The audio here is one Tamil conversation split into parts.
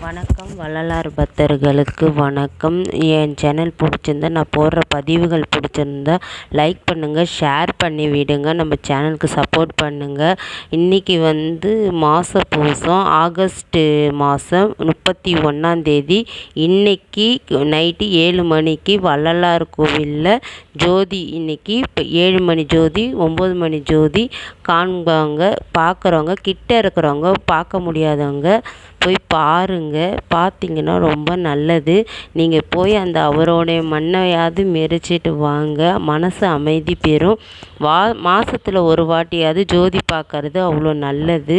வணக்கம் வள்ளலார் பக்தர்களுக்கு வணக்கம். என் சேனல் பிடிச்சிருந்தா, நான் போடுற பதிவுகள் பிடிச்சிருந்தா லைக் பண்ணுங்கள், ஷேர் பண்ணி விடுங்க, நம்ம சேனலுக்கு சப்போர்ட் பண்ணுங்கள். இன்றைக்கி மாத பூசம் ஆகஸ்ட்டு மாதம் 31 இன்றைக்கி நைட்டு 7 மணிக்கு வள்ளலார் கோவிலில் ஜோதி. இன்றைக்கி இப்போ 7 மணி ஜோதி, 9 மணி ஜோதி காண்பாங்க. பார்க்குறவங்க, கிட்ட இருக்கிறவங்க, பார்க்க முடியாதவங்க போய் பாருங்கள். பார்த்தீங்கன்னா ரொம்ப நல்லது. நீங்கள் போய் அந்த அவரோடைய மண்ணையாவது மெரிச்சிட்டு வாங்க, மனசு அமைதி பெறும். மாதத்தில் ஒரு வாட்டியாவது ஜோதி பார்க்கறது அவ்வளோ நல்லது.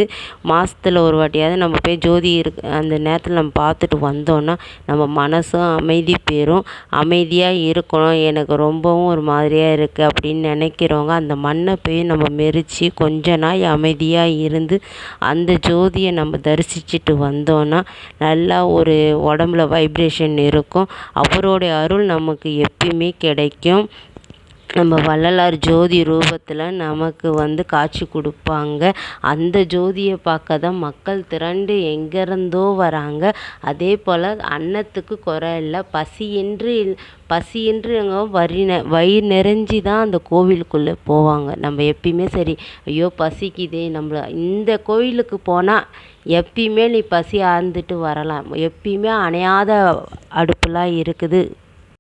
மாதத்தில் ஒரு வாட்டியாவது நம்ம போய் ஜோதி அந்த நேரத்தில் நம்ம பார்த்துட்டு வந்தோன்னா நம்ம மனசும் அமைதி பெறும். அமைதியாக இருக்கணும், எனக்கு ரொம்பவும் ஒரு மாதிரியாக இருக்குது அப்படின்னு நினைக்கிறவங்க அந்த மண்ணை போய் நம்ம மெரித்து கொஞ்ச நாள் அமைதியாக இருந்து அந்த ஜோதியை நம்ம தரிசிச்சுட்டு வந்தோன்னா நல்லா ஒரு உடம்புல வைப்ரேஷன் இருக்கும். அவரோடைய அருள் நமக்கு எப்பயுமே கிடைக்கும். நம்ம வள்ளலார் ஜோதி ரூபத்தில் நமக்கு காட்சி கொடுப்பாங்க. அந்த ஜோதியை பார்க்க தான் மக்கள் திரண்டு எங்கேருந்தோ வராங்க. அதே போல் அன்னத்துக்கு குறை இல்லை, பசியின்றி வயிறு நிறைஞ்சி தான் அந்த கோவிலுக்குள்ளே போவாங்க. நம்ம எப்பயுமே சரி, ஐயோ பசிக்குதே, இந்த கோவிலுக்கு போனால் எப்பயுமே நீ பசி ஆர்ந்துட்டு வரலாம். எப்பயுமே அணையாத அடுப்புலாம் இருக்குது.